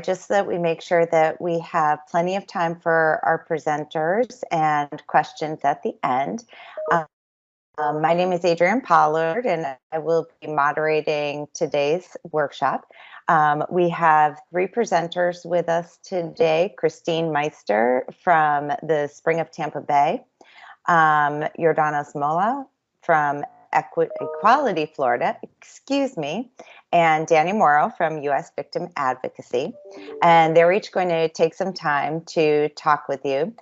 just so that we make sure that we have plenty of time for our presenters and questions at the end. My name is Adrienne Pollard, and I will be moderating today's workshop. We have three presenters with us today: Christine Meister from the Spring of Tampa Bay, Jordanos Mola from Equality, Florida, and Danny Morrow from US Victim Advocacy. And they're each going to take some time to talk with you.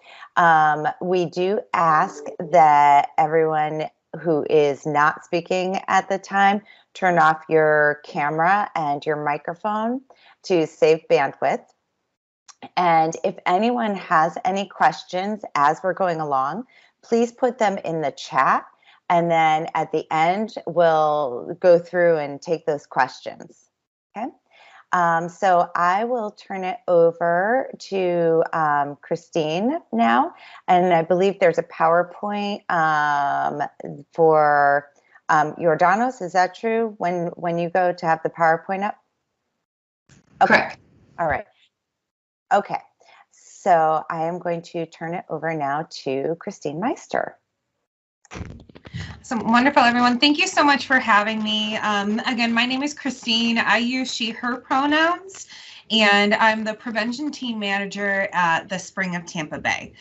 We do ask that everyone who is not speaking at the time turn off your camera and your microphone to save bandwidth. And if anyone has any questions as we're going along, please put them in the chat. And then at the end, we'll go through and take those questions. Okay. So I will turn it over to Christine now. And I believe there's a PowerPoint for Jordanos. Is that true when you go to have the PowerPoint up? Okay. Correct. All right. Okay. So I am going to turn it over now to Christine Meister. So wonderful, everyone. Thank you so much for having me. Again, my name is Christine. I use she, her pronouns, and I'm the prevention team manager at the Spring of Tampa Bay.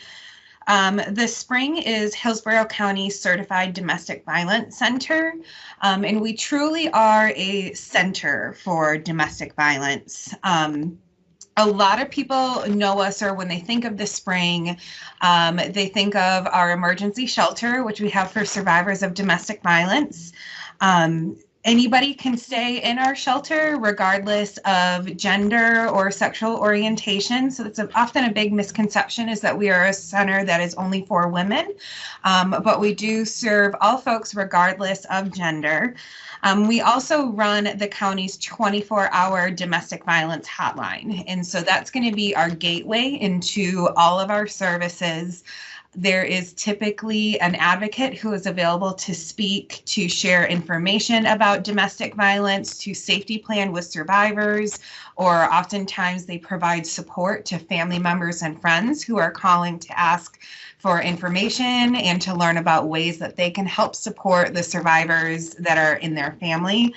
The Spring is Hillsborough County Certified Domestic Violence Center, and we truly are a center for domestic violence. A lot of people know us, or when they think of the Spring, they think of our emergency shelter, which we have for survivors of domestic violence. Anybody can stay in our shelter regardless of gender or sexual orientation. So that's often a big misconception, is that we are a center that is only for women, but we do serve all folks regardless of gender. We also run the county's 24-hour domestic violence hotline. And so that's going to be our gateway into all of our services. There is typically an advocate who is available to speak, to share information about domestic violence, to safety plan with survivors, or oftentimes they provide support to family members and friends who are calling to ask for information and to learn about ways that they can help support the survivors that are in their family.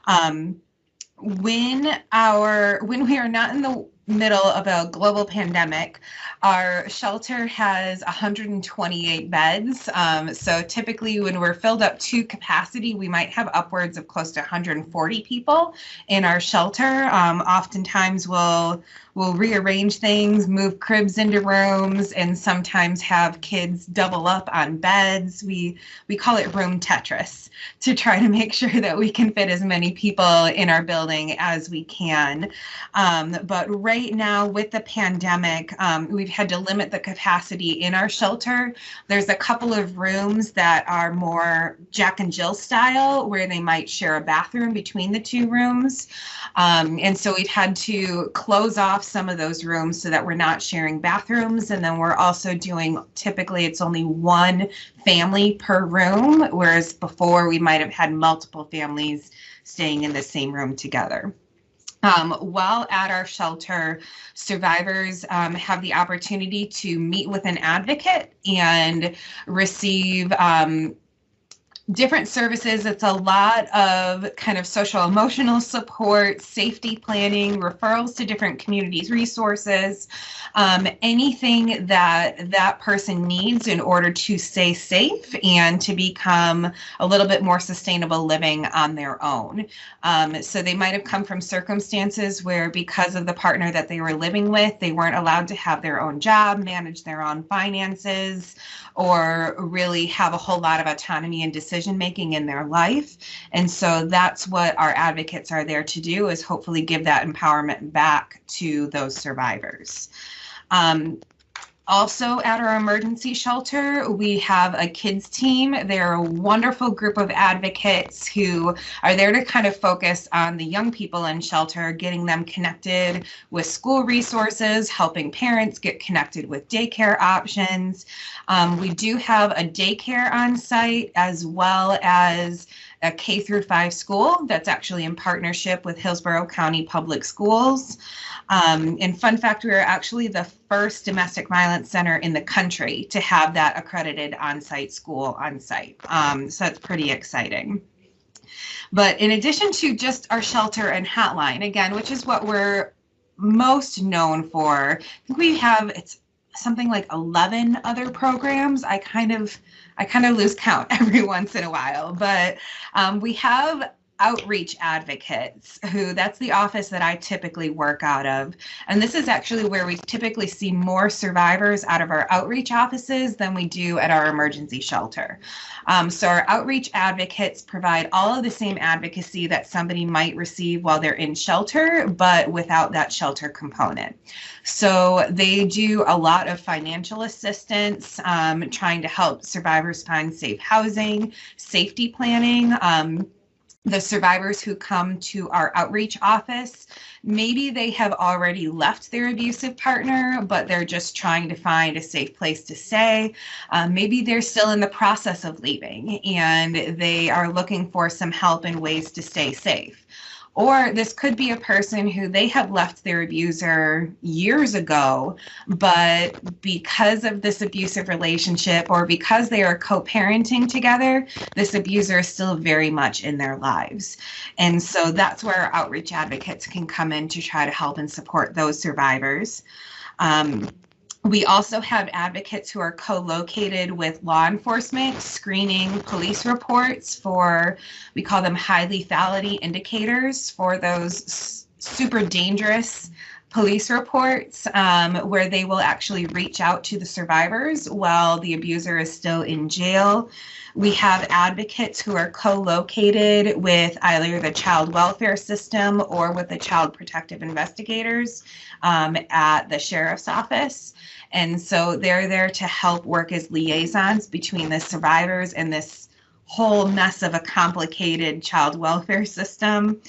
When we are not in the middle of a global pandemic, our shelter has 128 beds. So typically when we're filled up to capacity, we might have upwards of close to 140 people in our shelter. Oftentimes we'll rearrange things, move cribs into rooms, and sometimes have kids double up on beds. We call it room Tetris to try to make sure that we can fit as many people in our building as we can. But right now with the pandemic, we've had to limit the capacity in our shelter. There's a couple of rooms that are more Jack and Jill style, where they might share a bathroom between the two rooms. And so we've had to close off some of those rooms so that we're not sharing bathrooms. And then we're also doing, typically it's only one family per room, whereas before we might have had multiple families staying in the same room together. While at our shelter, survivors have the opportunity to meet with an advocate and receive different services. It's a lot of kind of social emotional support, safety planning, referrals to different communities, resources, anything that person needs in order to stay safe and to become a little bit more sustainable living on their own. So they might have come from circumstances where, because of the partner that they were living with, they weren't allowed to have their own job, manage their own finances, or really have a whole lot of autonomy and decision making in their life. And so that's what our advocates are there to do, is hopefully give that empowerment back to those survivors. Also at our emergency shelter, we have a kids team. They're a wonderful group of advocates who are there to kind of focus on the young people in shelter, getting them connected with school resources, helping parents get connected with daycare options. We do have a daycare on site, as well as a K through 5 school that's actually in partnership with Hillsborough County Public Schools. And fun fact, we are actually the first domestic violence center in the country to have that accredited on-site school on-site. So that's pretty exciting. But in addition to just our shelter and hotline, again, which is what we're most known for, I think we have, it's something like 11 other programs. I kind of lose count every once in a while, but we have outreach advocates that's the office that I typically work out of. And this is actually where we typically see more survivors out of our outreach offices than we do at our emergency shelter. So our outreach advocates provide all of the same advocacy that somebody might receive while they're in shelter, but without that shelter component. So they do a lot of financial assistance, trying to help survivors find safe housing, safety planning. The survivors who come to our outreach office, maybe they have already left their abusive partner, but they're just trying to find a safe place to stay. Maybe they're still in the process of leaving and they are looking for some help and ways to stay safe. Or this could be a person who they have left their abuser years ago, but because of this abusive relationship or because they are co-parenting together, this abuser is still very much in their lives. And so that's where our outreach advocates can come in to try to help and support those survivors. We also have advocates who are co-located with law enforcement, screening police reports for, we call them high lethality indicators, for those super dangerous police reports, where they will actually reach out to the survivors while the abuser is still in jail. We have advocates who are co-located with either the child welfare system or with the child protective investigators at the sheriff's office. And so they're there to help work as liaisons between the survivors and this whole mess of a complicated child welfare system.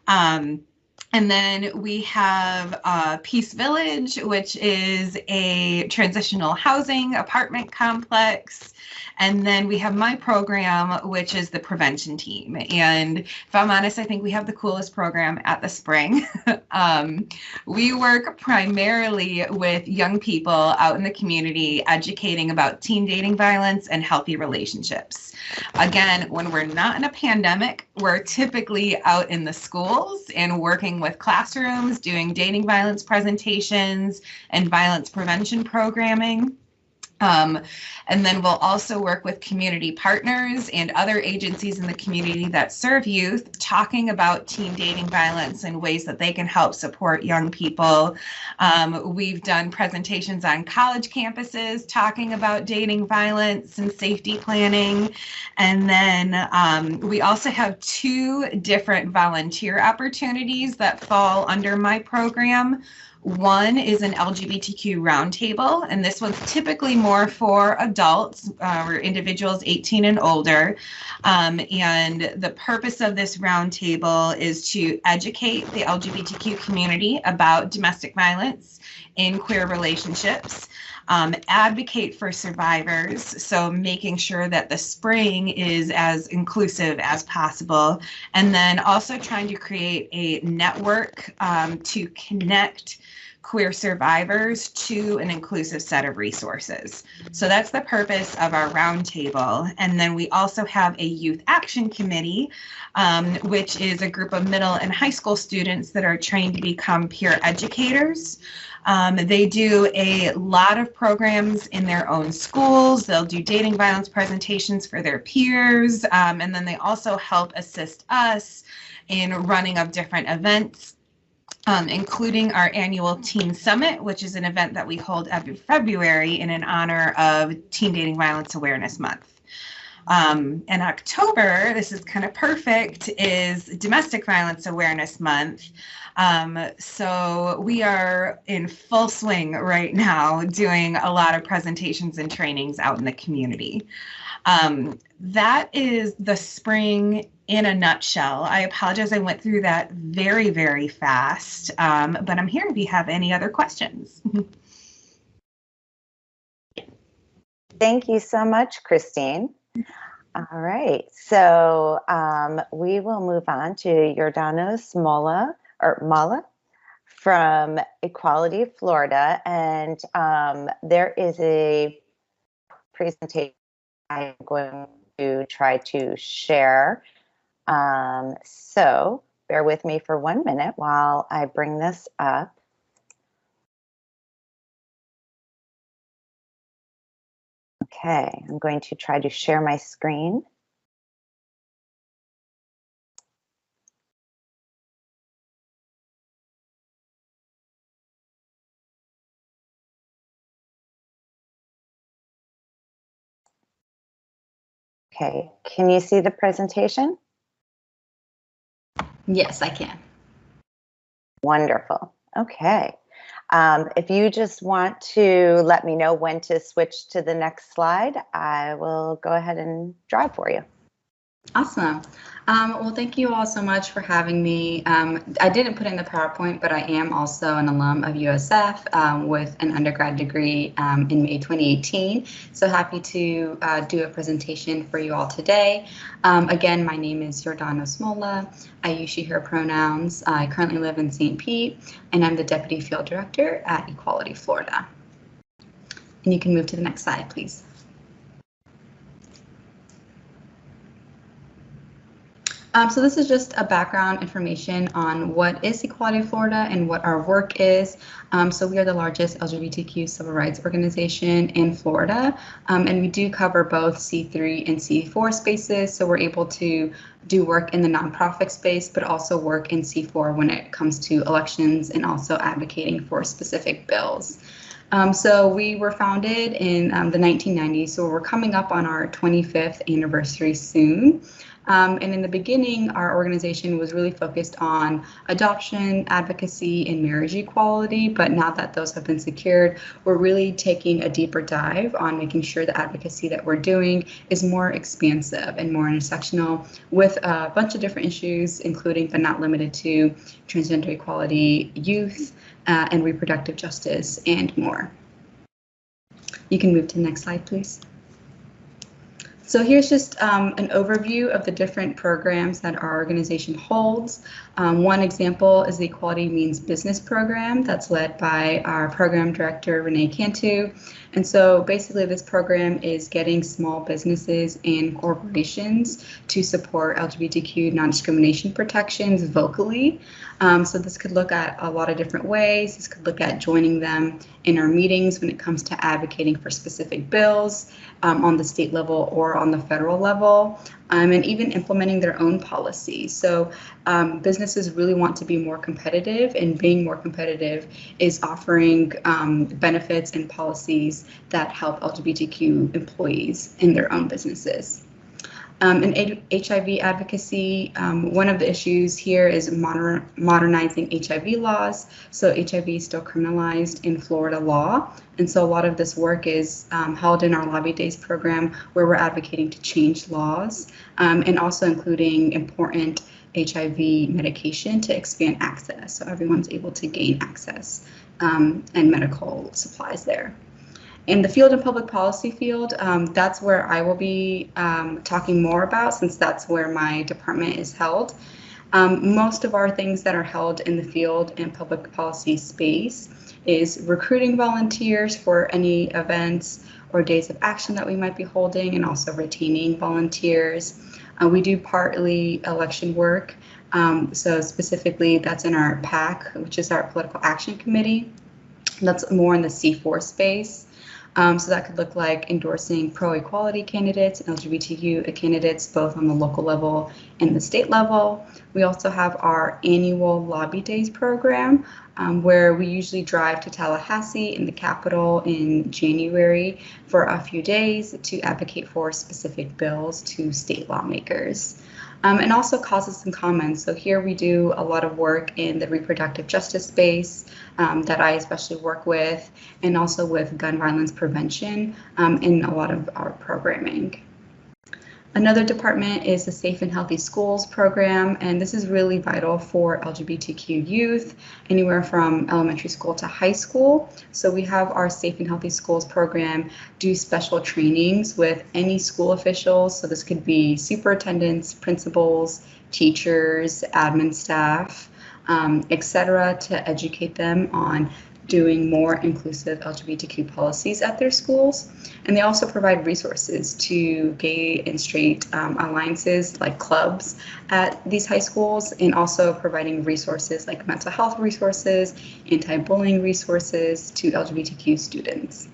And then we have Peace Village, which is a transitional housing apartment complex. And then we have my program, which is the prevention team. And if I'm honest, I think we have the coolest program at the Spring. We work primarily with young people out in the community, educating about teen dating violence and healthy relationships. Again, when we're not in a pandemic, we're typically out in the schools and working with classrooms, doing dating violence presentations and violence prevention programming. And then we'll also work with community partners and other agencies in the community that serve youth, talking about teen dating violence and ways that they can help support young people. We've done presentations on college campuses talking about dating violence and safety planning. And then we also have 2 different volunteer opportunities that fall under my program. One is an LGBTQ Roundtable, and this one's typically more for adults or individuals 18 and older. And the purpose of this roundtable is to educate the LGBTQ community about domestic violence in queer relationships, advocate for survivors, so making sure that the Spring is as inclusive as possible, and then also trying to create a network to connect queer survivors to an inclusive set of resources. So that's the purpose of our roundtable. And then we also have a youth action committee, which is a group of middle and high school students that are trained to become peer educators. They do a lot of programs in their own schools. They'll do dating violence presentations for their peers. And then they also help assist us in running of different events, including our annual Teen Summit, which is an event that we hold every February in honor of Teen Dating Violence Awareness Month. In October, this is kind of perfect, is Domestic Violence Awareness Month. So we are in full swing right now doing a lot of presentations and trainings out in the community. That is the Spring in a nutshell. I apologize, I went through that very, very fast, but I'm here if you have any other questions. Thank you so much, Christine. All right, so we will move on to Yordano Mala from Equality Florida, and there is a presentation I'm going to try to share. So bear with me for 1 minute while I bring this up. Okay, I'm going to try to share my screen. Okay, can you see the presentation? Yes, I can. Wonderful. Okay. If you just want to let me know when to switch to the next slide, I will go ahead and drive for you. Awesome. Well, thank you all so much for having me. I didn't put in the PowerPoint, but I am also an alum of USF with an undergrad degree in May 2018. So happy to do a presentation for you all today. Again, my name is Yordano Smola. I use she, her pronouns. I currently live in St. Pete, and I'm the Deputy Field Director at Equality Florida. And you can move to the next slide, please. So this is just a background information on what is Equality Florida and what our work is. So we are the largest LGBTQ civil rights organization in Florida, and we do cover both C3 and C4 spaces. So we're able to do work in the nonprofit space, but also work in C4 when it comes to elections and also advocating for specific bills. So we were founded in the 1990s, so we're coming up on our 25th anniversary soon. And in the beginning, our organization was really focused on adoption, advocacy, and marriage equality. But now that those have been secured, we're really taking a deeper dive on making sure the advocacy that we're doing is more expansive and more intersectional with a bunch of different issues, including but not limited to transgender equality, youth, and reproductive justice, and more. You can move to the next slide, please. So here's just an overview of the different programs that our organization holds. One example is the Equality Means Business program that's led by our program director, Renee Cantu. And so basically this program is getting small businesses and corporations to support LGBTQ non-discrimination protections vocally. So this could look at a lot of different ways. This could look at joining them in our meetings when it comes to advocating for specific bills on the state level or on the federal level, and even implementing their own policies. So businesses really want to be more competitive, and being more competitive is offering benefits and policies that help LGBTQ employees in their own businesses. In HIV advocacy, one of the issues here is modernizing HIV laws. So HIV is still criminalized in Florida law. And so a lot of this work is held in our Lobby Days program, where we're advocating to change laws, and also including important HIV medication to expand access, so everyone's able to gain access and medical supplies there. In the field and public policy field, that's where I will be talking more about, since that's where my department is held. Most of our things that are held in the field and public policy space is recruiting volunteers for any events or days of action that we might be holding, and also retaining volunteers. We do partly election work. So specifically, that's in our PAC, which is our Political Action Committee. That's more in the C4 space. So that could look like endorsing pro-equality candidates and LGBTQ candidates, both on the local level and the state level. We also have our annual Lobby Days program, where we usually drive to Tallahassee in the capital in January for a few days to advocate for specific bills to state lawmakers. And also causes and comments. So here we do a lot of work in the reproductive justice space that I especially work with, and also with gun violence prevention in a lot of our programming. Another department is the Safe and Healthy Schools program, and this is really vital for LGBTQ youth, anywhere from elementary school to high school. So we have our Safe and Healthy Schools program do special trainings with any school officials. So this could be superintendents, principals, teachers, admin staff, etc., to educate them on doing more inclusive LGBTQ policies at their schools. And they also provide resources to gay and straight alliances like clubs at these high schools, and also providing resources like mental health resources, anti-bullying resources to LGBTQ students.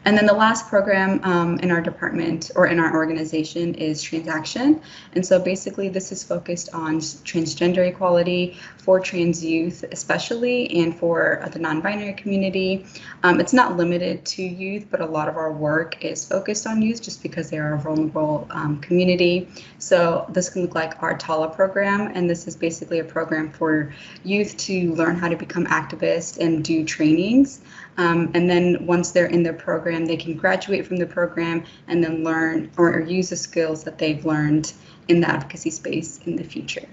And then the last program in our department or in our organization is Transaction. And so basically this is focused on transgender equality for trans youth especially, and for the non-binary community. It's not limited to youth, but a lot of our work is focused on youth just because they are a vulnerable community. So this can look like our TALA program, and this is basically a program for youth to learn how to become activists and do trainings. And then once they're in their program, they can graduate from the program and then learn or use the skills that they've learned in the advocacy space in the future.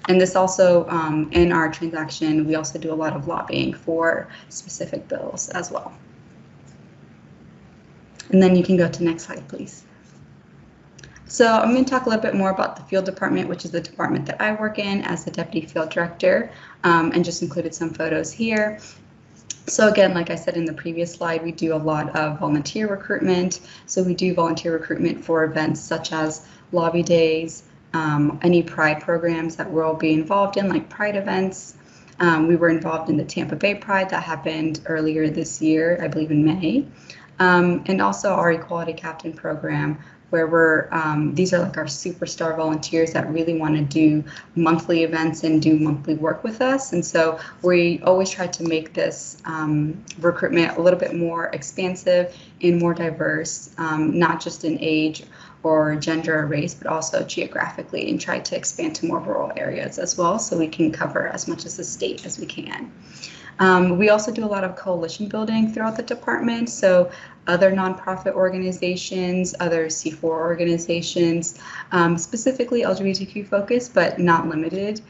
And this also, in our Transaction, we also do a lot of lobbying for specific bills as well. And then you can go to next slide, please. So I'm going to talk a little bit more about the field department, which is the department that I work in as the deputy field director, and just included some photos here. So again, like I said in the previous slide, we do a lot of volunteer recruitment. So we do volunteer recruitment for events such as lobby days, any Pride programs that we'll be involved in, like Pride events. We were involved in the Tampa Bay Pride that happened earlier this year, I believe in May. And also our Equality Captain program, where these are like our superstar volunteers that really want to do monthly events and do monthly work with us. And so we always try to make this recruitment a little bit more expansive and more diverse, not just in age or gender or race, but also geographically, and try to expand to more rural areas as well, so we can cover as much as the state as we can. We also do a lot of coalition building throughout the department. So other nonprofit organizations, other C4 organizations, specifically LGBTQ focused, but not limited.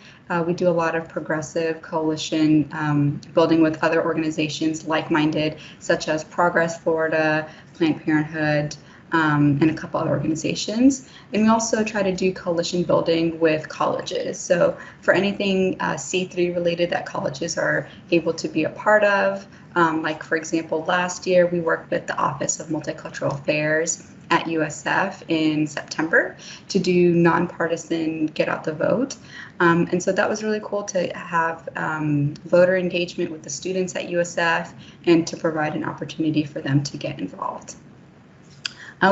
We do a lot of progressive coalition building with other organizations like-minded, such as Progress Florida, Planned Parenthood, and a couple other organizations. And we also try to do coalition building with colleges. So for anything C3 related that colleges are able to be a part of, like for example, last year we worked with the Office of Multicultural Affairs at USF in September to do nonpartisan Get Out the Vote. And so that was really cool to have voter engagement with the students at USF and to provide an opportunity for them to get involved.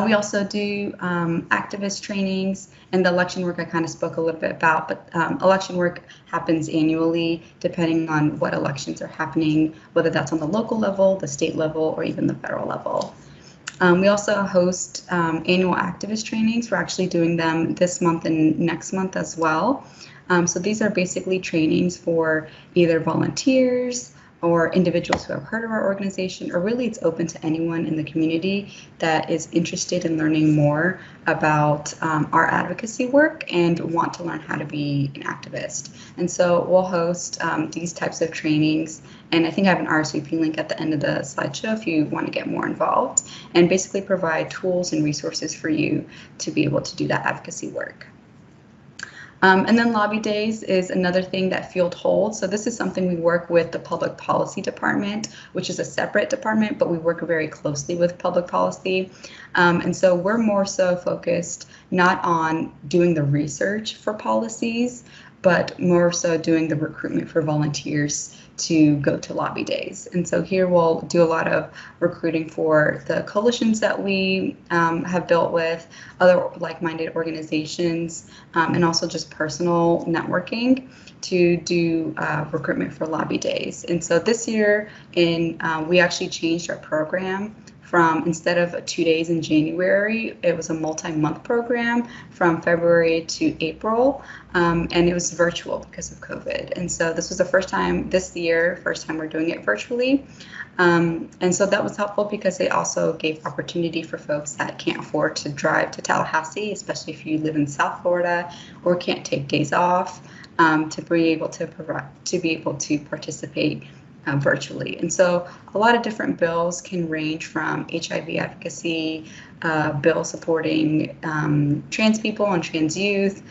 We also do activist trainings, and the election work I kind of spoke a little bit about, but election work happens annually depending on what elections are happening, whether that's on the local level, the state level, or even the federal level. We also host annual activist trainings. We're actually doing them this month and next month as well. So these are basically trainings for either volunteers or individuals who have heard of our organization, or really it's open to anyone in the community that is interested in learning more about our advocacy work and want to learn how to be an activist. And so we'll host these types of trainings, and I think I have an RSVP link at the end of the slideshow if you want to get more involved, and basically provide tools and resources for you to be able to do that advocacy work. And then lobby days is another thing that Field holds. So this is something we work with the Public Policy Department, which is a separate department, but we work very closely with public policy. And so we're more so focused not on doing the research for policies, but more so doing the recruitment for volunteers to go to lobby days. And so here we'll do a lot of recruiting for the coalitions that we have built with other like-minded organizations, and also just personal networking to do recruitment for lobby days. And so this year we actually changed our program from, instead of 2 days in January, it was a multi-month program from February to April, and it was virtual because of COVID. And so this was the first time this year, first time we're doing it virtually. And so that was helpful because they also gave opportunity for folks that can't afford to drive to Tallahassee, especially if you live in South Florida or can't take days off, to be able to participate virtually. And so a lot of different bills can range from HIV advocacy, bills supporting trans people and trans youth,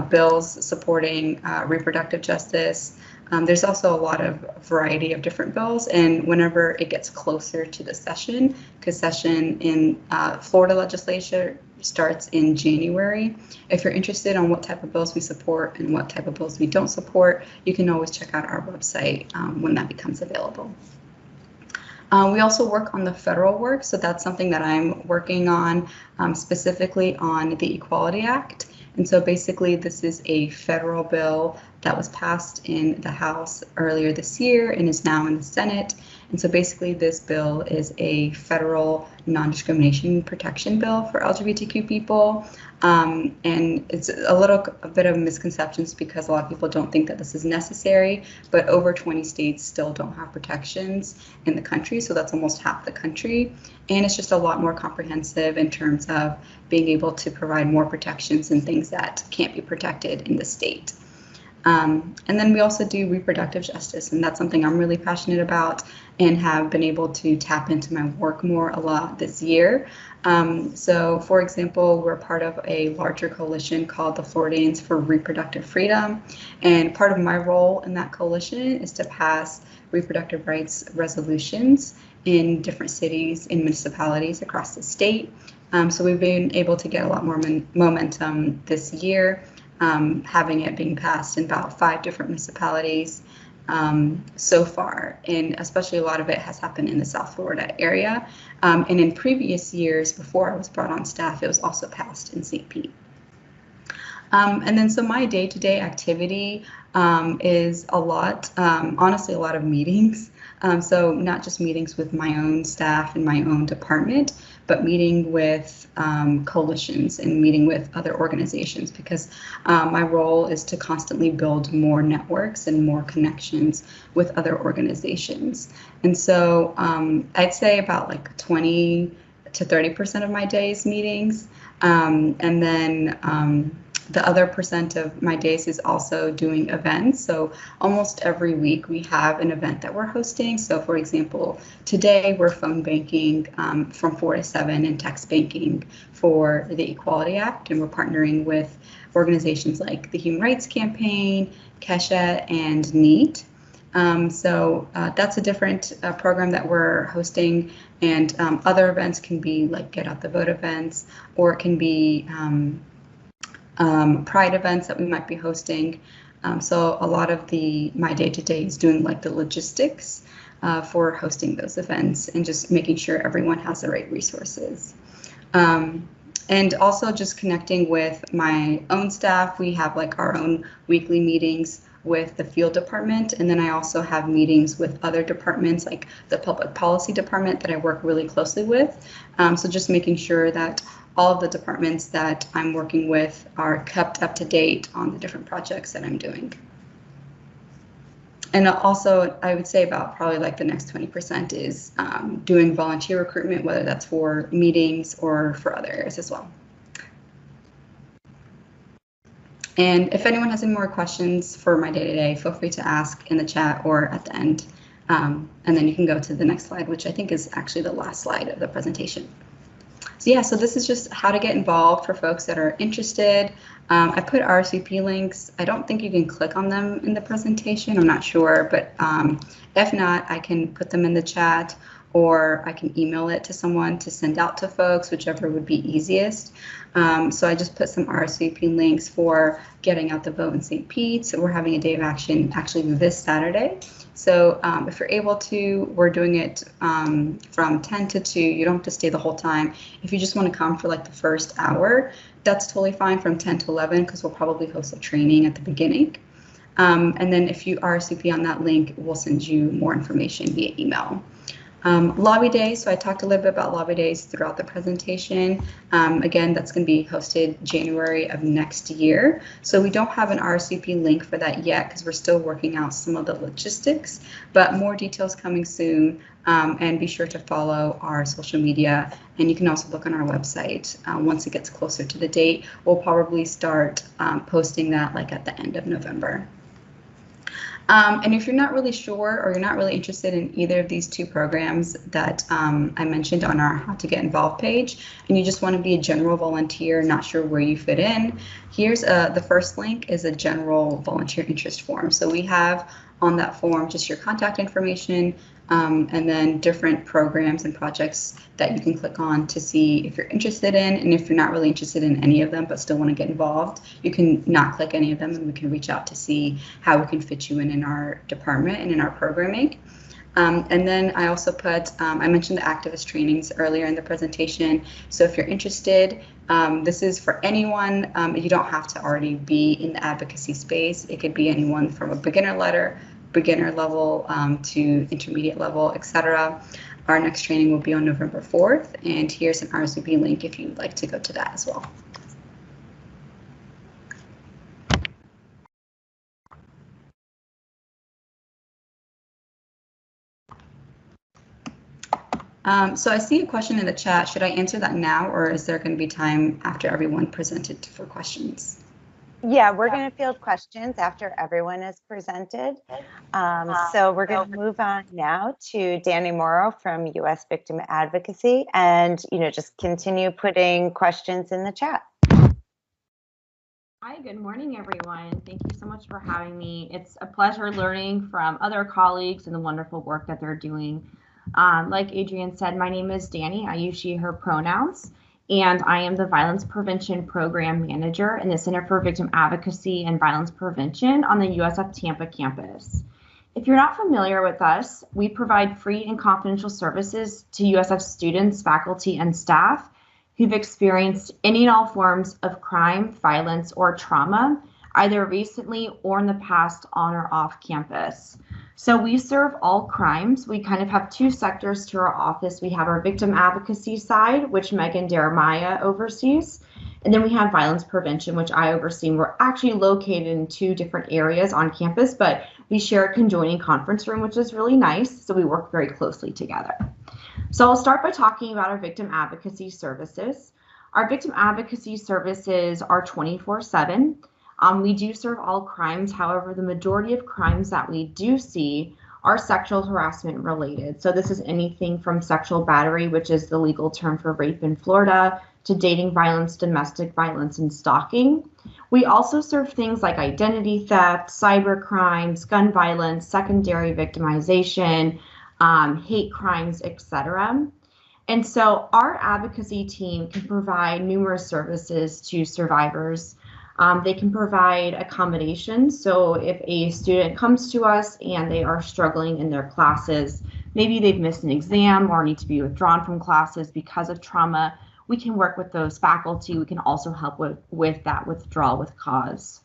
bills supporting reproductive justice. There's also a lot of variety of different bills, and whenever it gets closer to the session, because session in Florida legislature starts in January. If you're interested on what type of bills we support and what type of bills we don't support, you can always check out our website when that becomes available. We also work on the federal work, so that's something that I'm working on, specifically on the Equality Act. And so basically this is a federal bill that was passed in the House earlier this year and is now in the Senate. And so basically this bill is a federal non-discrimination protection bill for LGBTQ people. And it's a bit of misconceptions because a lot of people don't think that this is necessary, but over 20 states still don't have protections in the country. So that's almost half the country. And it's just a lot more comprehensive in terms of being able to provide more protections and things that can't be protected in the state. And then we also do reproductive justice, and that's something I'm really passionate about and have been able to tap into my work more a lot this year. So, for example, we're part of a larger coalition called the Floridians for Reproductive Freedom, and part of my role in that coalition is to pass reproductive rights resolutions in different cities and municipalities across the state. So we've been able to get a lot more momentum this year. Having it being passed in about 5 different municipalities so far, and especially a lot of it has happened in the South Florida area. And in previous years, before I was brought on staff, it was also passed in St. Pete. And then so my day-to-day activity is a lot, honestly, a lot of meetings. So not just meetings with my own staff and my own department, but meeting with coalitions and meeting with other organizations, because my role is to constantly build more networks and more connections with other organizations. And so I'd say about like 20 to 30% of my day is meetings. And then the other percent of my days is also doing events. So almost every week we have an event that we're hosting. So for example, today we're phone banking from 4 to 7 and text banking for the Equality Act. And we're partnering with organizations like the Human Rights Campaign, Kesha, and NEAT. So that's a different program that we're hosting. And other events can be like Get Out the Vote events, or it can be Pride events that we might be hosting. So a lot of my day-to-day is doing like the logistics for hosting those events and just making sure everyone has the right resources. And also just connecting with my own staff. We have like our own weekly meetings with the field department, and then I also have meetings with other departments like the public policy department that I work really closely with. So just making sure that all of the departments that I'm working with are kept up to date on the different projects that I'm doing. And also, I would say about probably like the next 20% is doing volunteer recruitment, whether that's for meetings or for other areas as well. And if anyone has any more questions for my day-to-day, feel free to ask in the chat or at the end. And then you can go to the next slide, which I think is actually the last slide of the presentation. So yeah, so this is just how to get involved for folks that are interested. I put RSVP links. I don't think you can click on them in the presentation. I'm not sure, but if not, I can put them in the chat, or I can email it to someone to send out to folks, whichever would be easiest. So I just put some RSVP links for Getting Out the Vote in St. Pete. So we're having a day of action actually this Saturday. So if you're able to, we're doing it from 10 to 2. You don't have to stay the whole time. If you just want to come for like the first hour, that's totally fine, from 10 to 11, because we'll probably host a training at the beginning. And then if you RSVP on that link, we'll send you more information via email. Lobby Days, so I talked a little bit about Lobby Days throughout the presentation. Again, that's going to be hosted January of next year. So we don't have an RSVP link for that yet because we're still working out some of the logistics, but more details coming soon. And be sure to follow our social media, and you can also look on our website. Once it gets closer to the date, we'll probably start posting that like at the end of November. And if you're not really sure or you're not really interested in either of these two programs that I mentioned on our How to Get Involved page, and you just want to be a general volunteer, not sure where you fit in, here's the first link is a general volunteer interest form. So we have on that form just your contact information, and then different programs and projects that you can click on to see if you're interested in, and if you're not really interested in any of them but still want to get involved, you can not click any of them and we can reach out to see how we can fit you in our department and in our programming. And then I also put, I mentioned the activist trainings earlier in the presentation. So if you're interested, this is for anyone. You don't have to already be in the advocacy space. It could be anyone from a beginner level to intermediate level, etc. Our next training will be on November 4th, and here's an RSVP link if you'd like to go to that as well. So I see a question in the chat. Should I answer that now, or is there going to be time after everyone presented for questions? Yeah, we're going to field questions after everyone is presented. So we're going to move on now to Danny Morrow from US Victim Advocacy, and just continue putting questions in the chat. Hi, good morning, everyone. Thank you so much for having me. It's a pleasure learning from other colleagues and the wonderful work that they're doing. Like Adrienne said, my name is Danny. I use she, her pronouns, and I am the Violence Prevention Program Manager in the Center for Victim Advocacy and Violence Prevention on the USF Tampa campus. If you're not familiar with us, we provide free and confidential services to USF students, faculty, and staff who've experienced any and all forms of crime, violence, or trauma, either recently or in the past on or off campus. So we serve all crimes. We kind of have two sectors to our office. We have our victim advocacy side, which Megan Jeremiah oversees, and then we have violence prevention, which I oversee. We're actually located in two different areas on campus, but we share a conjoining conference room, which is really nice. So we work very closely together. So I'll start by talking about our victim advocacy services. Our victim advocacy services are 24/7. We do serve all crimes. However, the majority of crimes that we do see are sexual harassment related. So this is anything from sexual battery, which is the legal term for rape in Florida, to dating violence, domestic violence, and stalking. We also serve things like identity theft, cyber crimes, gun violence, secondary victimization, hate crimes, etc. And so our advocacy team can provide numerous services to survivors. They can provide accommodations. So if a student comes to us and they are struggling in their classes, maybe they've missed an exam or need to be withdrawn from classes because of trauma, we can work with those faculty. We can also help with that withdrawal with cause.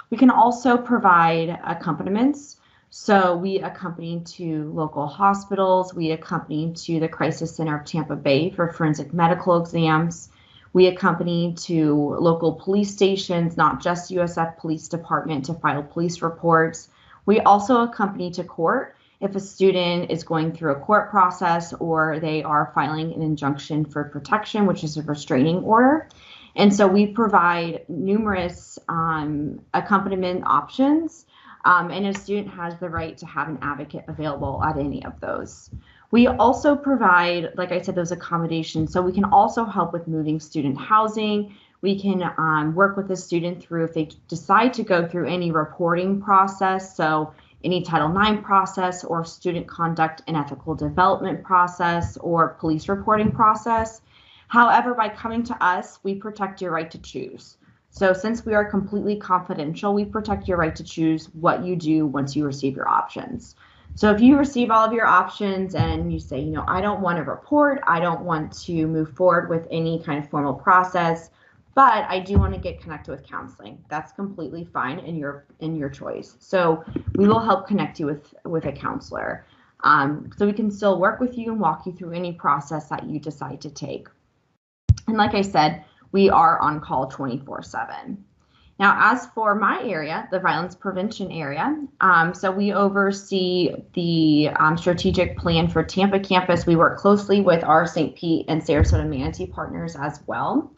We can also provide accompaniments. So we accompany to local hospitals. We accompany to the Crisis Center of Tampa Bay for forensic medical exams. We accompany to local police stations, not just USF Police Department, to file police reports. We also accompany to court if a student is going through a court process or they are filing an injunction for protection, which is a restraining order. And so we provide numerous accompaniment options, and a student has the right to have an advocate available at any of those. We also provide, like I said, those accommodations. So we can also help with moving student housing. We can work with the student through if they decide to go through any reporting process. So any Title IX process or student conduct and ethical development process or police reporting process. However, by coming to us, we protect your right to choose. So since we are completely confidential, we protect your right to choose what you do once you receive your options. So if you receive all of your options and you say, I don't want to report, I don't want to move forward with any kind of formal process, but I do want to get connected with counseling, that's completely fine in your choice. So we will help connect you with a counselor. So we can still work with you and walk you through any process that you decide to take. And like I said, we are on call 24/7. Now, as for my area, the violence prevention area, so we oversee the strategic plan for Tampa campus. We work closely with our St. Pete and Sarasota Manatee partners as well.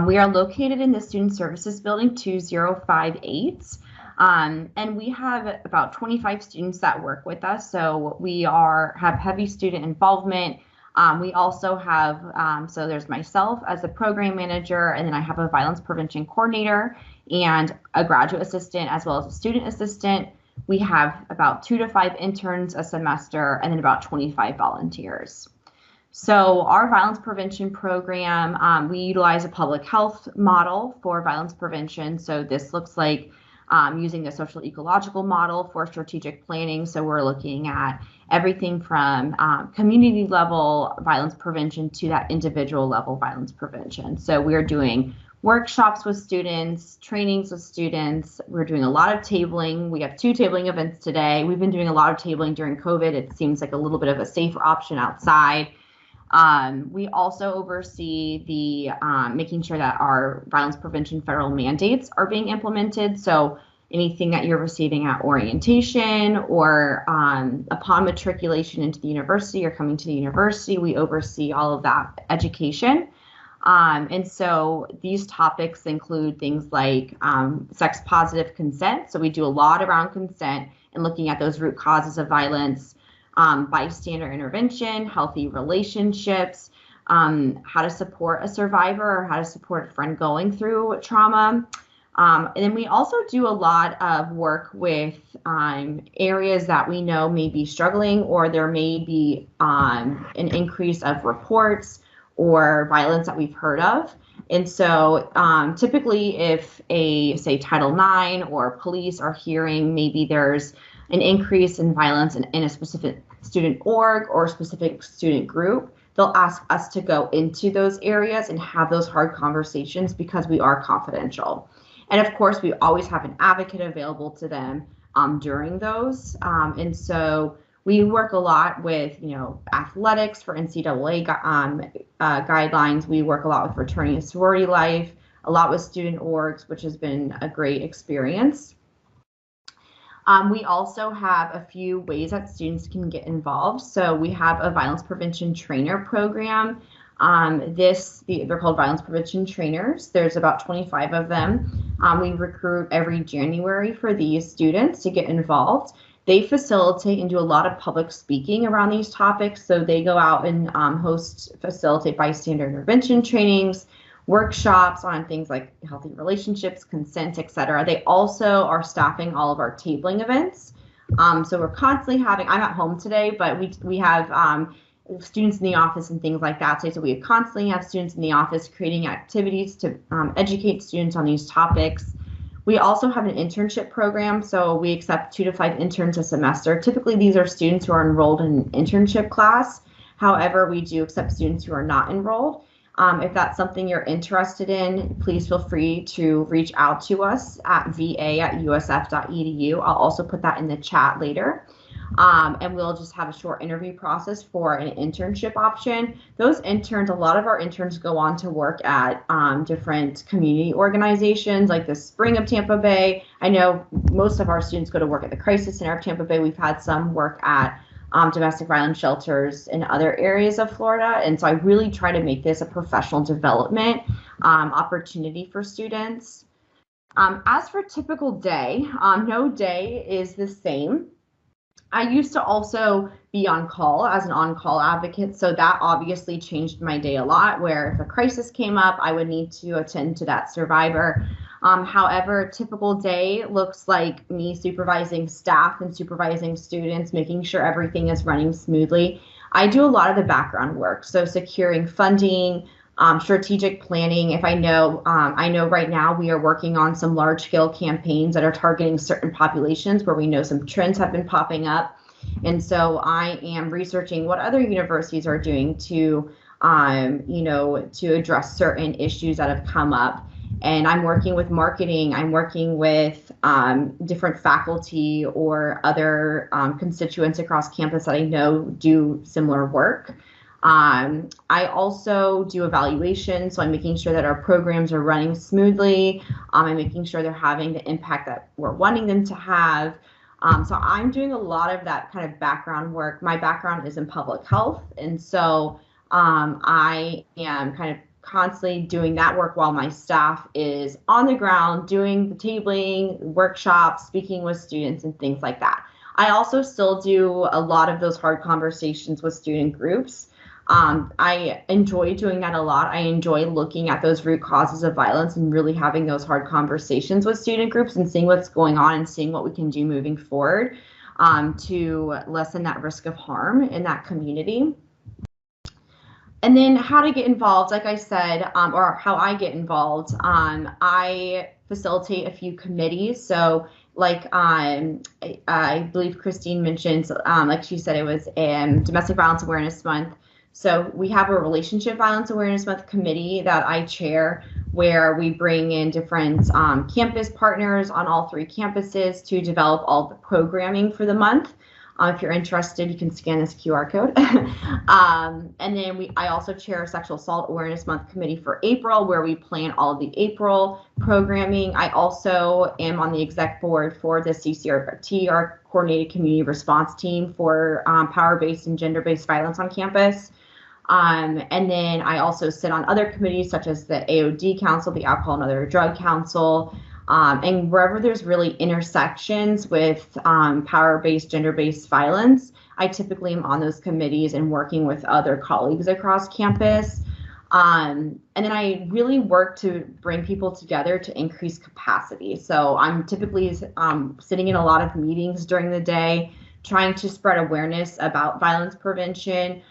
We are located in the Student Services Building 2058. And we have about 25 students that work with us. So we have heavy student involvement. We also have, so there's myself as a program manager, and then I have a violence prevention coordinator and a graduate assistant as well as a student assistant. We have about 2 to 5 interns a semester and then about 25 volunteers. So our violence prevention program, we utilize a public health model for violence prevention. So this looks like using the social ecological model for strategic planning. So we're looking at everything from community level violence prevention to that individual level violence prevention. So we're doing workshops with students, trainings with students. We're doing a lot of tabling. We have 2 tabling events today. We've been doing a lot of tabling during COVID. It seems like a little bit of a safer option outside. We also oversee the making sure that our violence prevention federal mandates are being implemented. So anything that you're receiving at orientation or upon matriculation into the university or coming to the university, we oversee all of that education. And so these topics include things like sex positive consent. So we do a lot around consent and looking at those root causes of violence, bystander intervention, healthy relationships, how to support a survivor or how to support a friend going through trauma. And then we also do a lot of work with areas that we know may be struggling, or there may be an increase of reports or violence that we've heard of. And so typically if say Title IX or police are hearing maybe there's an increase in violence in a specific student org or a specific student group, they'll ask us to go into those areas and have those hard conversations because we are confidential. And of course, we always have an advocate available to them during those. And so we work a lot with, athletics for NCAA guidelines. We work a lot with fraternity and sorority life, a lot with student orgs, which has been a great experience. We also have a few ways that students can get involved. So we have a violence prevention trainer program. They're called violence prevention trainers. There's about 25 of them. We recruit every January for these students to get involved. They facilitate and do a lot of public speaking around these topics. So they go out and facilitate bystander intervention trainings, workshops on things like healthy relationships, consent, etc. They also are staffing all of our tabling events. So we're constantly I'm at home today, but we have students in the office and things like that. So we constantly have students in the office creating activities to educate students on these topics. We also have an internship program. So we accept 2 to 5 interns a semester. Typically, these are students who are enrolled in an internship class. However, we do accept students who are not enrolled. If that's something you're interested in, please feel free to reach out to us at va@usf.edu. I'll also put that in the chat later. And we'll just have a short interview process for an internship option. Those interns, a lot of our interns go on to work at different community organizations like the Spring of Tampa Bay. I know most of our students go to work at the Crisis Center of Tampa Bay. We've had some work at domestic violence shelters in other areas of Florida. And so I really try to make this a professional development opportunity for students. As for typical day, no day is the same. I used to also be on call as an on-call advocate, so that obviously changed my day a lot, where if a crisis came up, I would need to attend to that survivor. However, a typical day looks like me supervising staff and supervising students, making sure everything is running smoothly. I do a lot of the background work, so securing funding, strategic planning. If I know right now we are working on some large-scale campaigns that are targeting certain populations where we know some trends have been popping up. And so I am researching what other universities are doing to address certain issues that have come up. and I'm working with marketing, I'm working with different faculty or other constituents across campus that I know do similar work. I also do evaluation, so I'm making sure that our programs are running smoothly. I'm making sure they're having the impact that we're wanting them to have. So I'm doing a lot of that kind of background work. My background is in public health, and so I am kind of constantly doing that work while my staff is on the ground doing the tabling, workshops, speaking with students, and things like that. I also still do a lot of those hard conversations with student groups. I enjoy doing that a lot. I enjoy looking at those root causes of violence and really having those hard conversations with student groups and seeing what's going on and seeing what we can do moving forward to lessen that risk of harm in that community. And then how to get involved, like I said, or how I get involved. I facilitate a few committees. So like I believe Christine mentioned, like she said, it was Domestic Violence Awareness Month. So we have a Relationship Violence Awareness Month committee that I chair, where we bring in different campus partners on all 3 campuses to develop all the programming for the month. If you're interested, you can scan this QR code. And then I also chair a Sexual Assault Awareness Month committee for April, where we plan all of the April programming. I also am on the exec board for the CCRT, our Coordinated Community Response Team for power-based and gender-based violence on campus. And then I also sit on other committees such as the AOD Council, the Alcohol and Other Drug Council, and wherever there's really intersections with power-based, gender-based violence, I typically am on those committees and working with other colleagues across campus. And then I really work to bring people together to increase capacity. So I'm typically sitting in a lot of meetings during the day, trying to spread awareness about violence prevention.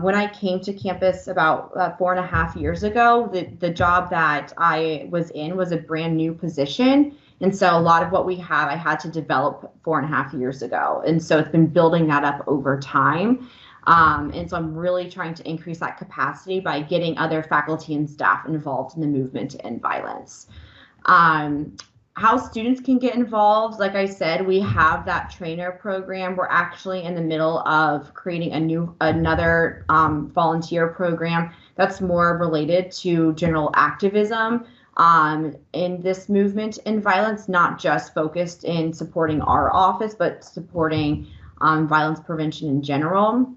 When I came to campus about 4.5 years ago, the job that I was in was a brand new position. And so a lot of what we have, I had to develop 4.5 years ago. And so it's been building that up over time. And so I'm really trying to increase that capacity by getting other faculty and staff involved in the movement to end violence. How students can get involved, like I said, we have that trainer program. We're actually in the middle of creating another volunteer program that's more related to general activism in this movement in violence, not just focused in supporting our office, but supporting violence prevention in general.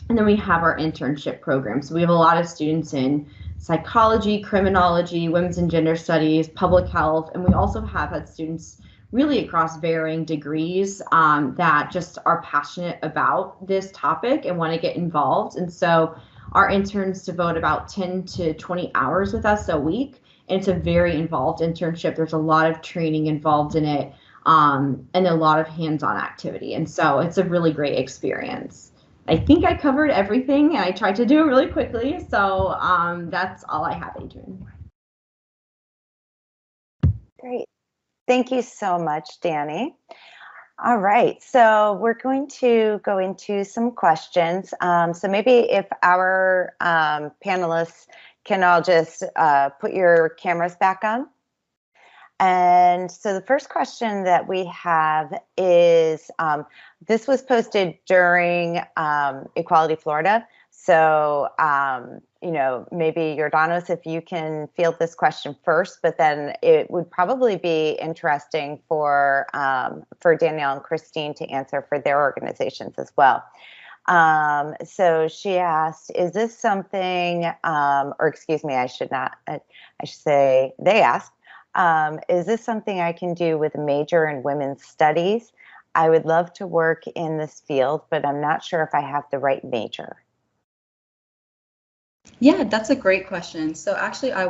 And then we have our internship program. So we have a lot of students in psychology, criminology, women's and gender studies, public health, and we also have had students really across varying degrees that just are passionate about this topic and want to get involved. And so our interns devote about 10 to 20 hours with us a week, and it's a very involved internship. There's a lot of training involved in it and a lot of hands-on activity. And so it's a really great experience. I think I covered everything, and I tried to do it really quickly. So that's all I have, Adrian. Great. Thank you so much, Danny. All right, so we're going to go into some questions. So maybe if our panelists can all just put your cameras back on. And so the first question that we have is, this was posted during Equality Florida. So, you know, maybe Jordanos, if you can field this question first, but then it would probably be interesting for Danielle and Christine to answer for their organizations as well. So she asked, is this something, or excuse me, I should say, they asked, is this something I can do with a major in women's studies? I would love to work in this field, but I'm not sure if I have the right major. Yeah, that's a great question. So actually I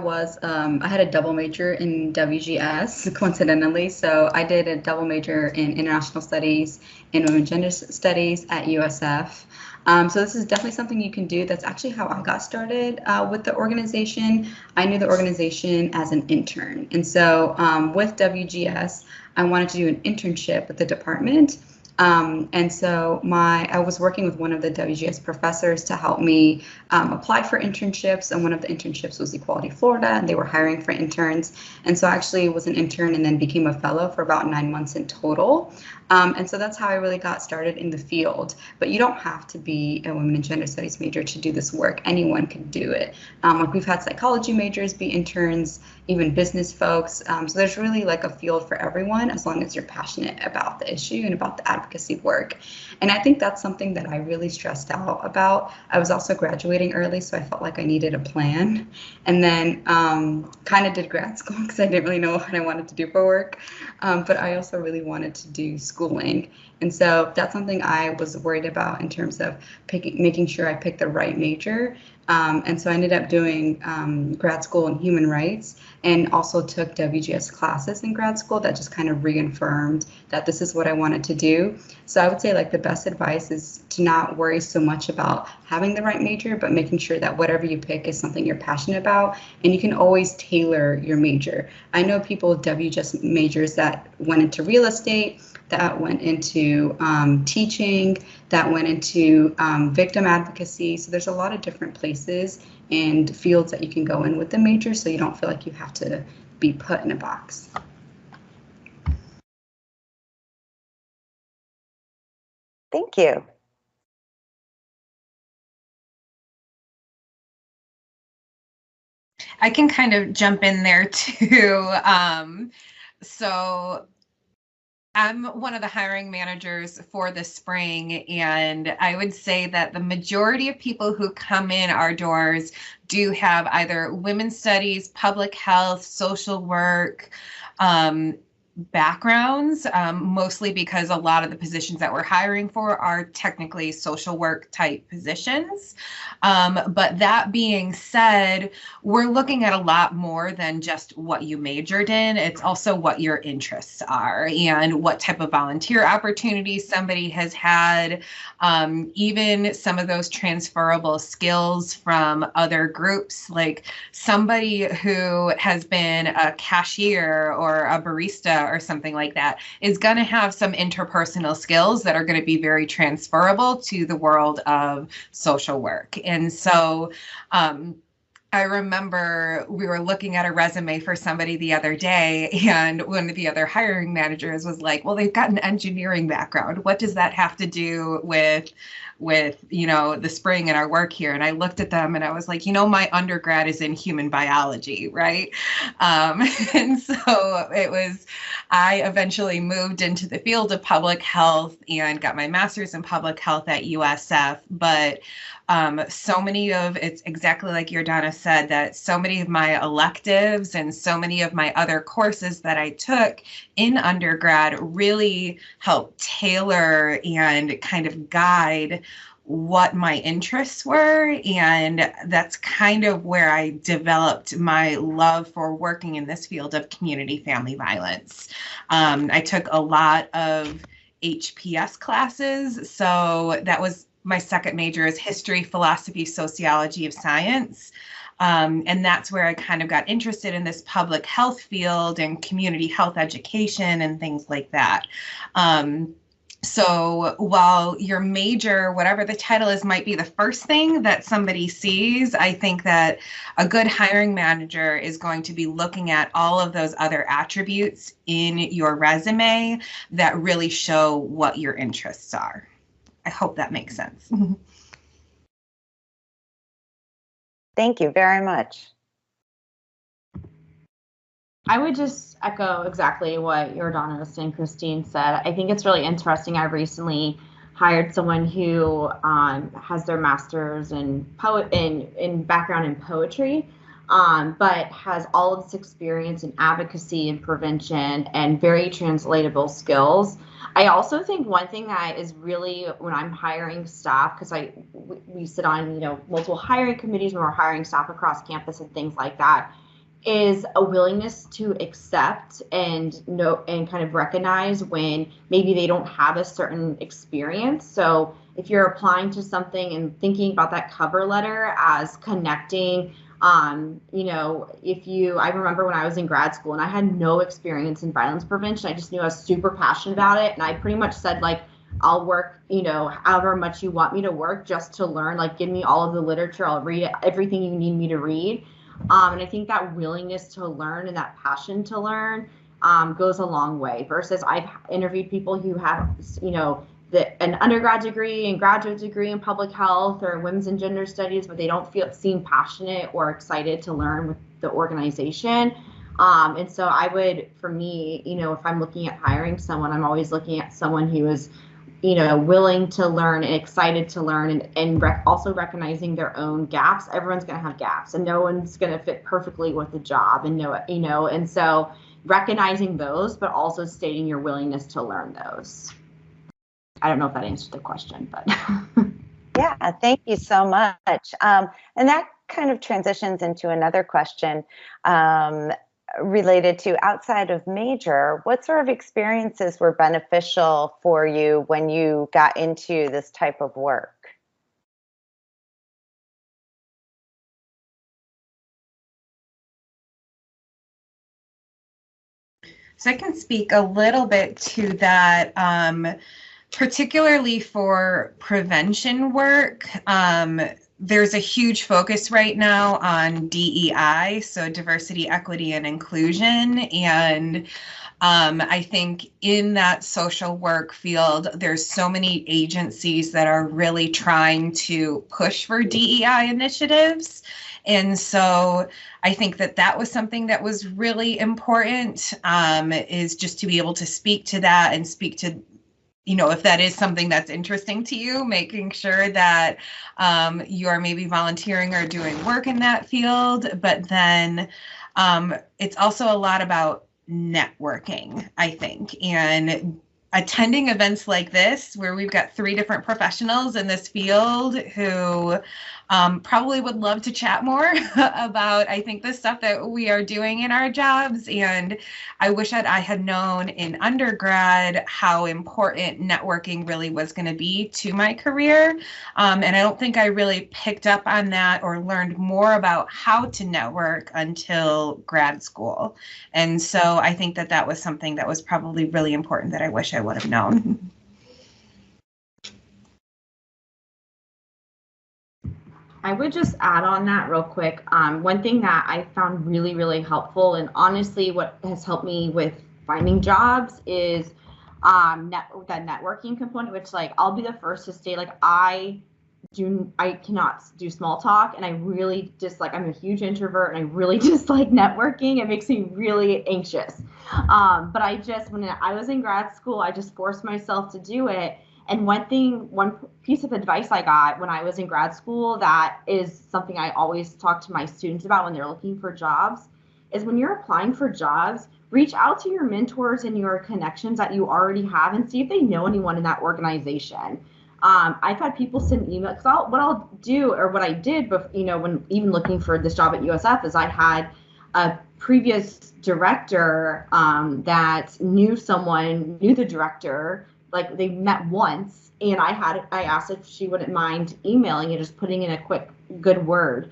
had a double major in WGS, coincidentally. So I did a double major in international studies and women's gender studies at USF. So this is definitely something you can do. That's actually how I got started with the organization. I knew the organization as an intern. And so with WGS, I wanted to do an internship with the department. And so I was working with one of the WGS professors to help me apply for internships, and one of the internships was Equality Florida, and they were hiring for interns. And so I actually was an intern and then became a fellow for about 9 months in total. And so that's how I really got started in the field. But you don't have to be a women and gender studies major to do this work. Anyone can do it. Like we've had psychology majors be interns, even business folks. So there's really like a field for everyone as long as you're passionate about the issue and about the advocacy work. And I think that's something that I really stressed out about. I was also graduating early, so I felt like I needed a plan. And then kind of did grad school because I didn't really know what I wanted to do for work. But I also really wanted to do schooling. And so that's something I was worried about in terms of making sure I picked the right major. And so I ended up doing grad school in human rights, and also took WGS classes in grad school that just kind of reaffirmed that this is what I wanted to do. So I would say like the best advice is to not worry so much about having the right major, but making sure that whatever you pick is something you're passionate about, and you can always tailor your major. I know people with WGS majors that went into real estate, that went into teaching, that went into victim advocacy. So there's a lot of different places and fields that you can go in with the major, so you don't feel like you have to be put in a box. Thank you. I can kind of jump in there too. So I'm one of the hiring managers for the spring, and I would say that the majority of people who come in our doors do have either women's studies, public health, social work, backgrounds, mostly because a lot of the positions that we're hiring for are technically social work type positions. But that being said, we're looking at a lot more than just what you majored in. It's also what your interests are and what type of volunteer opportunities somebody has had, even some of those transferable skills from other groups, like somebody who has been a cashier or a barista or something like that is going to have some interpersonal skills that are going to be very transferable to the world of social work. And so I remember we were looking at a resume for somebody the other day, and one of the other hiring managers was like, well, they've got an engineering background. What does that have to do with the spring and our work here? And I looked at them and I was like, my undergrad is in human biology, right? And so I eventually moved into the field of public health and got my master's in public health at USF. But so many of it's exactly like Jordana said, that so many of my electives and so many of my other courses that I took in undergrad really helped tailor and kind of guide what my interests were. And that's kind of where I developed my love for working in this field of community family violence. I took a lot of HPS classes. So that was my second major, is history, philosophy, sociology of science. And that's where I kind of got interested in this public health field and community health education and things like that. So while your major, whatever the title is, might be the first thing that somebody sees, I think that a good hiring manager is going to be looking at all of those other attributes in your resume that really show what your interests are. I hope that makes sense. Thank you very much. I would just echo exactly what Jordana and Christine said. I think it's really interesting. I recently hired someone who has their master's in background in poetry, but has all of this experience in advocacy and prevention and very translatable skills. I also think one thing that is really, when I'm hiring staff, because we sit on multiple hiring committees when we're hiring staff across campus and things like that, is a willingness to accept and know and kind of recognize when maybe they don't have a certain experience. So if you're applying to something and thinking about that cover letter as connecting, I remember when I was in grad school and I had no experience in violence prevention. I just knew I was super passionate about it. And I pretty much said, like, I'll work, you know, however much you want me to work just to learn. Like, give me all of the literature. I'll read everything you need me to read. And I think that willingness to learn and that passion to learn goes a long way. Versus I've interviewed people who have, you know, an undergrad degree and graduate degree in public health or women's and gender studies, but they don't seem passionate or excited to learn with the organization. And so I would, for me, you know, if I'm looking at hiring someone, I'm always looking at someone who is, you know, willing to learn and excited to learn, and also recognizing their own gaps. Everyone's going to have gaps, and no one's going to fit perfectly with the job, and you know, and so recognizing those, but also stating your willingness to learn those. I don't know if that answered the question, but. Yeah, thank you so much. And that kind of transitions into another question related to outside of major. What sort of experiences were beneficial for you when you got into this type of work? So I can speak a little bit to that, particularly for prevention work. There's a huge focus right now on DEI, so diversity, equity, and inclusion. And I think in that social work field, there's so many agencies that are really trying to push for DEI initiatives. And so I think that that was something that was really important, is just to be able to speak to that and speak to, you know, if that is something that's interesting to you, making sure that you are maybe volunteering or doing work in that field. But then it's also a lot about networking, I think, and attending events like this, where we've got 3 different professionals in this field who probably would love to chat more about, I think, the stuff that we are doing in our jobs. And I wish that I had known in undergrad how important networking really was going to be to my career. And I don't think I really picked up on that or learned more about how to network until grad school. And so I think that that was something that was probably really important that I wish I would have known. I would just add on that real quick. One thing that I found really, really helpful, and honestly what has helped me with finding jobs, is that networking component, which, like, I'll be the first to say, like, I cannot do small talk, and I really dislike, I'm a huge introvert, and I really dislike networking. It makes me really anxious. But when I was in grad school, I just forced myself to do it. And one piece of advice I got when I was in grad school, that is something I always talk to my students about when they're looking for jobs, is when you're applying for jobs, reach out to your mentors and your connections that you already have and see if they know anyone in that organization. I've had people send emails, because what I'll do, or what I did, you know, when even looking for this job at USF, is I had a previous director that knew the director. Like, they met once, and I asked if she wouldn't mind emailing and just putting in a quick good word,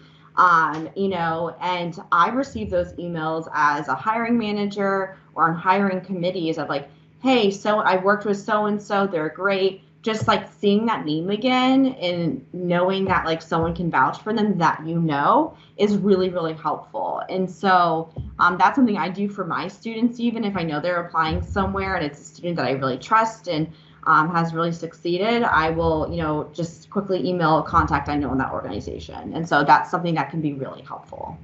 you know, and I received those emails as a hiring manager or on hiring committees of, like, hey, so I worked with so-and-so, they're great. Just, like, seeing that name again and knowing that, like, someone can vouch for them that you know is really, really helpful. And so that's something I do for my students, even if I know they're applying somewhere and it's a student that I really trust and has really succeeded, I will, you know, just quickly email a contact I know in that organization. And so that's something that can be really helpful.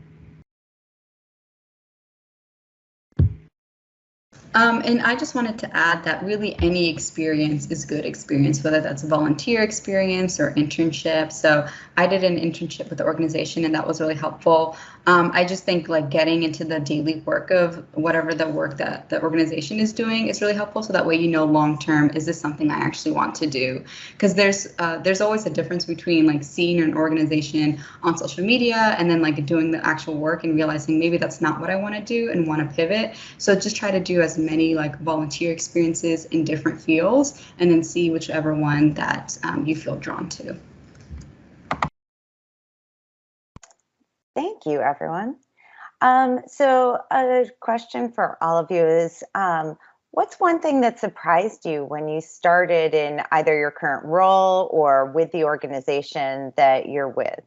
And I just wanted to add that really any experience is good experience, whether that's a volunteer experience or internship. So I did an internship with the organization, and that was really helpful. I just think, like, getting into the daily work of whatever the work that the organization is doing is really helpful. So that way, you know, long term, is this something I actually want to do? Because there's always a difference between, like, seeing an organization on social media and then, like, doing the actual work and realizing maybe that's not what I want to do and want to pivot. So just try to do as many, like, volunteer experiences in different fields, and then see whichever one that you feel drawn to. Thank you, everyone. So a question for all of you is, What's one thing that surprised you when you started in either your current role or with the organization that you're with?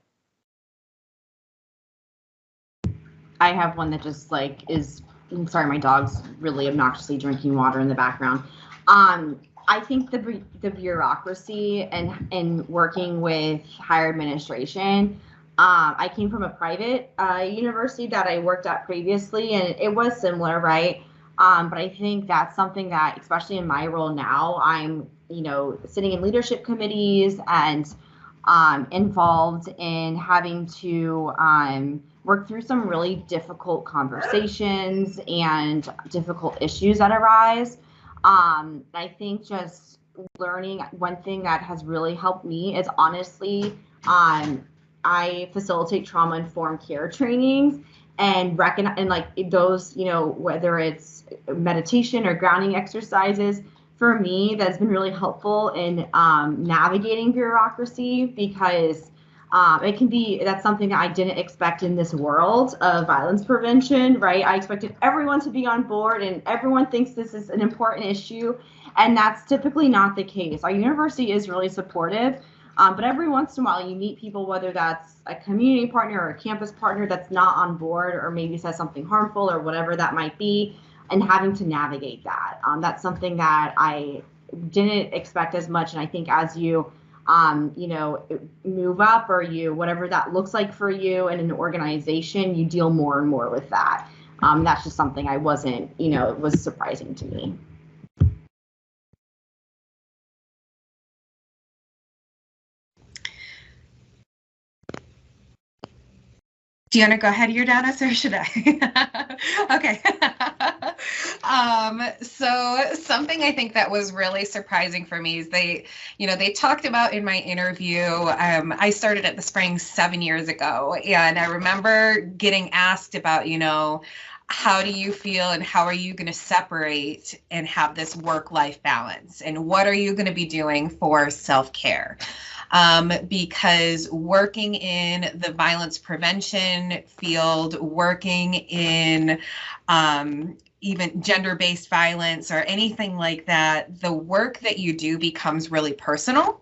I have one that just like is, I'm sorry, my dog's really obnoxiously drinking water in the background. I think the bureaucracy and working with higher administration. I came from a private university that I worked at previously, and it was similar, right? But I think that's something that, especially in my role now, I'm, sitting in leadership committees and involved in having to work through some really difficult conversations and difficult issues that arise. I think just learning, one thing that has really helped me is honestly, I facilitate trauma-informed care trainings and recognize, and like those, whether it's meditation or grounding exercises, for me, that's been really helpful in navigating bureaucracy, because it can be, that's something that I didn't expect in this world of violence prevention, right? I expected everyone to be on board and everyone thinks this is an important issue, and that's typically not the case. Our university is really supportive, but every once in a while you meet people, whether that's a community partner or a campus partner that's not on board or maybe says something harmful or whatever that might be, and having to navigate that. That's something that I didn't expect as much, and I think as you move up, or whatever that looks like for you in an organization, you deal more and more with that. That's just something I wasn't, it was surprising to me. Do you want to go ahead, Jordanis, or should I? Okay. So something I think that was really surprising for me is they talked about in my interview, I started at the Spring 7 years ago, and I remember getting asked about, how do you feel and how are you going to separate and have this work-life balance, and what are you going to be doing for self-care? Because working in the violence prevention field, working in even gender-based violence or anything like that, the work that you do becomes really personal.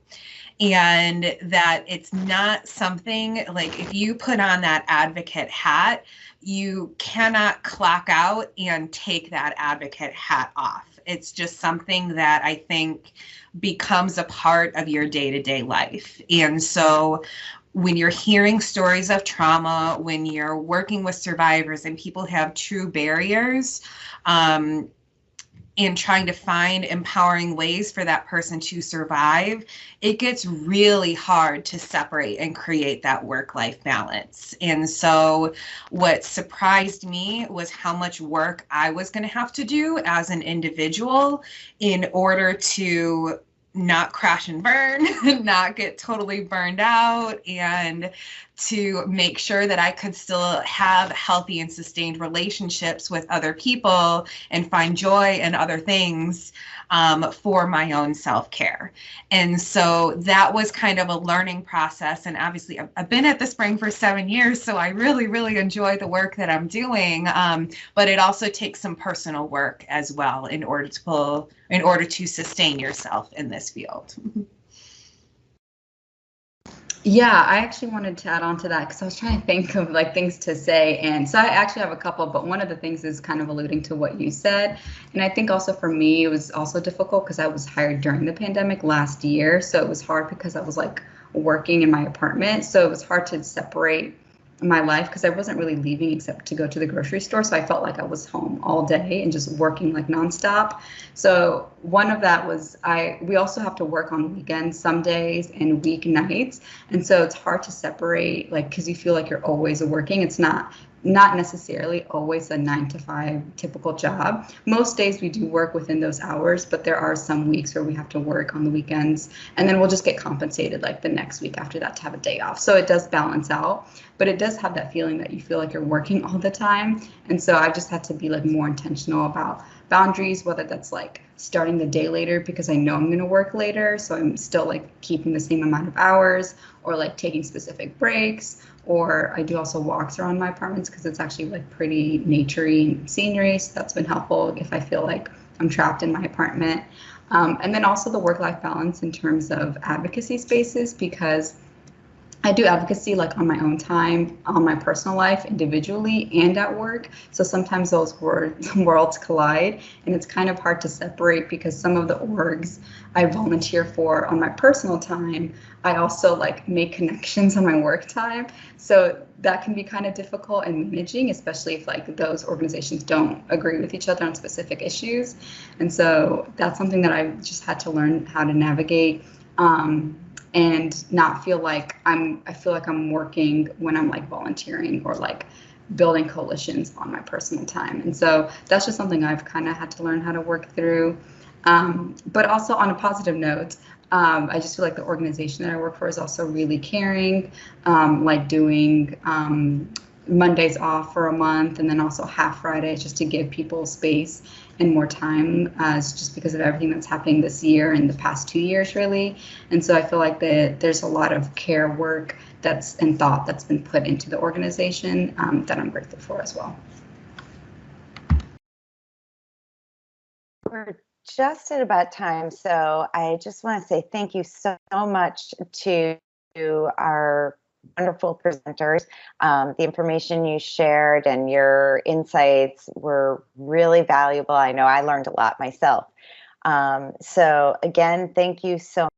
And that it's not something like, if you put on that advocate hat, you cannot clock out and take that advocate hat off. It's just something that I think becomes a part of your day-to-day life. And so when you're hearing stories of trauma, when you're working with survivors and people have true barriers, in trying to find empowering ways for that person to survive, it gets really hard to separate and create that work-life balance. And so what surprised me was how much work I was going to have to do as an individual in order to not crash and burn, not get totally burned out, and to make sure that I could still have healthy and sustained relationships with other people and find joy in other things for my own self-care. And so that was kind of a learning process. And obviously I've been at the Spring for 7 years, so I really, really enjoy the work that I'm doing. But it also takes some personal work as well in order to sustain yourself in this field. Yeah, I actually wanted to add on to that because I was trying to think of like things to say. And so I actually have a couple, but one of the things is kind of alluding to what you said. And I think also for me, it was also difficult because I was hired during the pandemic last year. So it was hard because I was like working in my apartment. So it was hard to separate my life because I wasn't really leaving except to go to the grocery store. So I felt like I was home all day and just working like nonstop. So one of that was we also have to work on weekends some days and weeknights. And so it's hard to separate, like, because you feel like you're always working. It's not necessarily always a 9-to-5 typical job. Most days we do work within those hours, but there are some weeks where we have to work on the weekends, and then we'll just get compensated like the next week after that to have a day off. So it does balance out, but it does have that feeling that you feel like you're working all the time. And so I just had to be like more intentional about boundaries, whether that's like starting the day later because I know I'm going to work later, so I'm still like keeping the same amount of hours, or like taking specific breaks. Or I do also walks around my apartments because it's actually like pretty naturey scenery, so that's been helpful if I feel like I'm trapped in my apartment. And then also the work-life balance in terms of advocacy spaces, because I do advocacy like on my own time, on my personal life, individually, and at work. So sometimes those worlds collide, and it's kind of hard to separate because some of the orgs I volunteer for on my personal time, I also like make connections on my work time. So that can be kind of difficult in managing, especially if like those organizations don't agree with each other on specific issues. And so that's something that I've just had to learn how to navigate. And not feel like I feel like I'm working when I'm like volunteering or like building coalitions on my personal time. And so that's just something I've kind of had to learn how to work through. But also on a positive note, I just feel like the organization that I work for is also really caring, like doing Mondays off for a month and then also half Friday just to give people space and more time, just because of everything that's happening this year and the past 2 years, really. And so I feel like there's a lot of care work and thought that's been put into the organization that I'm grateful for as well. We're just at about time, so I just want to say thank you so much to our wonderful presenters. The information you shared and your insights were really valuable. I know I learned a lot myself. So again, thank you so